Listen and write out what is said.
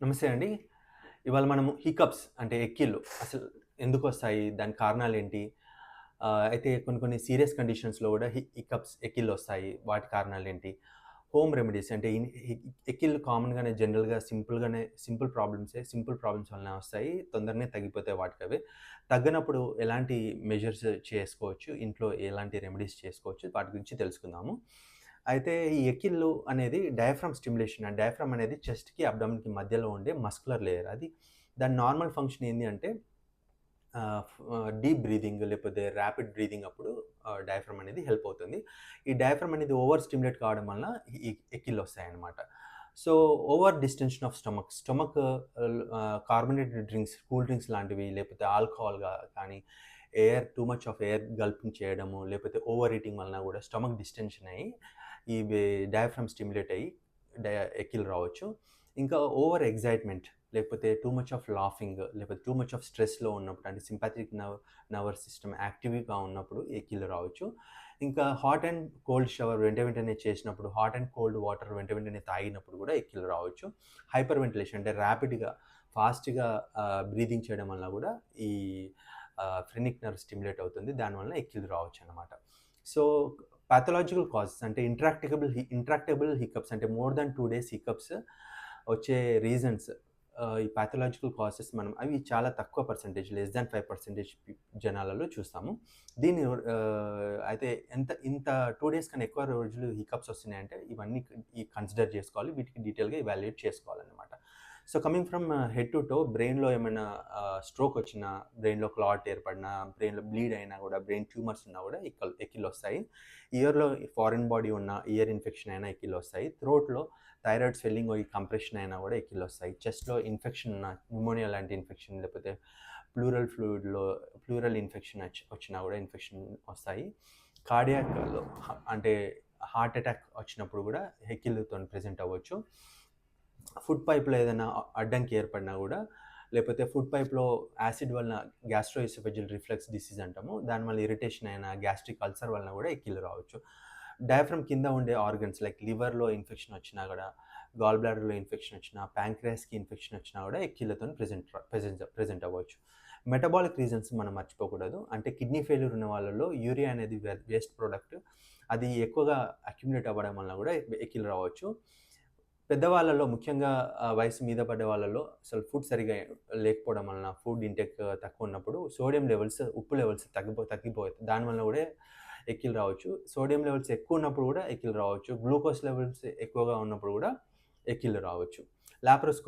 నమస్తే అండి. ఇవాళ మనము హికప్స్ అంటే ఎక్కిళ్ళు అసలు ఎందుకొస్తాయి? దానికి కారణాలేంటి? అయితే కొన్ని కొన్ని సీరియస్ కండిషన్స్‌లో గూడా హికప్స్ ఎక్కిళ్ళొస్తాయి. వాటి కారణాలేంటి? హోమ్ రెమెడీస్ అంటే ఎక్కిళ్ళు కామన్‌గానే జనరల్‌గా సింపుల్ ప్రాబ్లమ్స్ వలన వస్తాయి. తొందరనే తగ్గిపోతాయి వాటికవే. తగ్గనప్పుడు ఎలాంటి మెజర్స్ చేసుకోవచ్చు? ఇంట్లో ఎలాంటి రెమెడీస్ చేసుకోవచ్చు? వాటి గురించి తెలుసుకుందాము. అయితే ఈ ఎక్కిళ్ళు అనేది డయాఫ్రామ్ స్టిమ్యులేషన్. డయాఫ్రామ్ అనేది చెస్ట్‌కి, అబ్డామెన్‌కి మధ్యలో ఉండే మస్కులర్ లేయర్. దాని నార్మల్ ఫంక్షన్ ఏంది అంటే డీప్ బ్రీతింగ్ లేకపోతే ర్యాపిడ్ బ్రీతింగ్ అప్పుడు డయాఫ్రామ్ అనేది హెల్ప్ అవుతుంది. ఈ డయాఫ్రామ్ అనేది ఓవర్ స్టిమ్యులేట్ కావడం వలన ఈ ఎక్కిళ్ళొస్తాయన్నమాట. So, over distension of stomach carbonated drinks, cool drinks లాంటివి లేకపోతే ఆల్కహాల్‌గా కానీ, too much of air gulping చేయడము, లేకపోతే ఓవర్ ఈటింగ్ వలన గూడా స్టమక్ డిస్టెన్షన్ అయ్యి, ఇవి డయాఫ్రామ్ స్టిమ్యులేట్ అయ్యి ఎక్కిళ్ళు రావచ్చు. ఇంకా ఓవర్ ఎక్సైట్‌మెంట్ లేకపోతే టూ మచ్ ఆఫ్ లాఫింగ్ లేకపోతే టూ మచ్ ఆఫ్ స్ట్రెస్‌లో ఉన్నప్పుడు అంటే సింపాథెటిక్ నర్వస్ సిస్టమ్ యాక్టివ్‌గా ఉన్నప్పుడు ఎక్కిళ్ళు రావచ్చు. ఇంకా హాట్ అండ్ కోల్డ్ షవర్ వెంట వెంటనే చేసినప్పుడు, హాట్ అండ్ కోల్డ్ వాటర్ వెంట వెంటనే తాగినప్పుడు కూడా ఎక్కిళ్ళు రావచ్చు. హైపర్ వెంటిలేషన్ అంటే ర్యాపిడ్‌గా, ఫాస్ట్‌గా బ్రీతింగ్ చేయడం వలన కూడా ఈ ఫ్రెనిక్ నర్వ్ స్టిమ్యులేట్ అవుతుంది. దానివల్ల ఎక్కిళ్ళు రావచ్చనమాట. సో, పాథలాజికల్ కాజెస్ అంటే ఇంట్రాక్టబుల్ హికప్స్ అంటే మోర్ థాన్ 2 డేస్ హికప్స్ వచ్చే రీజన్స్, ఈ పాథలాజికల్ కాజెస్ అవి చాలా తక్కువ పర్సెంటేజ్ లెస్ థాన్ 5% జనాలలో చూస్తాము. దీన్ని అయితే ఇంత 2 డేస్ కన్నా ఎక్కువ రోజులు హికప్స్ వస్తున్నాయంటే ఇవన్నీ కన్సిడర్ చేసుకోవాలి. వీటికి డీటెయిల్‌గా ఎవాల్యుయేట్ చేసుకోవాలనమాట. So, coming from head to toe బ్రెయిన్‌లో ఏమైనా స్ట్రోక్ వచ్చినా, బ్రెయిన్‌లో క్లాట్ ఏర్పడినా, బ్రెయిన్‌లో బ్లీడ్ అయినా గూడా, బ్రెయిన్ ట్యూమర్స్ ఉన్నా గూడా ఎక్కిళ్ళొస్తాయి. ఇయర్‌లో ఫారిన్ బాడీ ఉన్న ఇయర్ ఇన్ఫెక్షన్ అయినా ఎక్కిళ్ళొస్తాయి. థ్రోట్‌లో థైరాయిడ్ స్వెల్లింగ్, ఈ కంప్రెషన్ అయినా గూడా ఎక్కిళ్ళొస్తాయి. చెస్ట్‌లో ఇన్ఫెక్షన్ ఉన్న న్యూమోనియా లాంటి ఇన్ఫెక్షన్ లేకపోతే ప్లూరల్ ఇన్ఫెక్షన్ వచ్చినా గూడా ఇన్ఫెక్షన్ వస్తాయి. కార్డియాక్‌లో అంటే హార్ట్ అటాక్ వచ్చినప్పుడు గూడా ఎక్కిళ్ళతోని ప్రెజెంట్ అవ్వచ్చు. ఫుడ్ పైప్‌లో ఏదైనా అడ్డంకి ఏర్పడినా గూడా, లేపోతే ఫుడ్ పైప్‌లో యాసిడ్ వలన గ్యాస్ట్రోఎసోఫేజియల్ రిఫ్లక్స్ డిసీజ్ అంటాము. దానివల్ల ఇరిటేషన్ అయినా, గ్యాస్ట్రిక్ అల్సర్ వలన గూడా ఎక్కిళ్ళు రావచ్చు. డయాఫ్రామ్ కింద ఉండే ఆర్గన్స్ లైక్ లివర్‌లో ఇన్ఫెక్షన్ వచ్చినా గూడా, గాల్ బ్లాడర్‌లో ఇన్ఫెక్షన్ వచ్చినా, ప్యాంక్రియాస్‌కి ఇన్ఫెక్షన్ వచ్చినా గూడా ఎక్కిళ్ళతోని ప్రెజెంట్ అవ్వచ్చు. మెటబాలిక్ రీజన్స్ మనం మర్చిపోకూడదు. అంటే కిడ్నీ ఫెయిల్యూర్ ఉన్న వాళ్ళలో యూరియా అనేది వేస్ట్ ప్రొడక్ట్. అది ఎక్కువగా అక్యుములేట్ అవ్వడం వలన గూడా ఎక్కిళ్ళు రావచ్చు. పెద్దవాళ్ళలో ముఖ్యంగా వయసు మీద పడ్డ వాళ్ళలో అసలు ఫుడ్ సరిగ్గా లేకపోవడం వలన, ఫుడ్ ఇంటేక్ తక్కువున్నప్పుడు సోడియం లెవెల్స్, ఉప్పు లెవెల్స్ తగ్గిపోతాయి. దానివల్ల గూడా ఎక్కిళ్ళు రావచ్చు. సోడియం లెవెల్స్ ఎక్కువున్నప్పుడు గూడా ఎక్కిళ్ళు రావచ్చు. గ్లూకోజ్ లెవెల్స్ ఎక్కువగా ఉన్నప్పుడు గూడా ఎక్కిళ్ళు రావచ్చు. లాప్రోస్కోపీ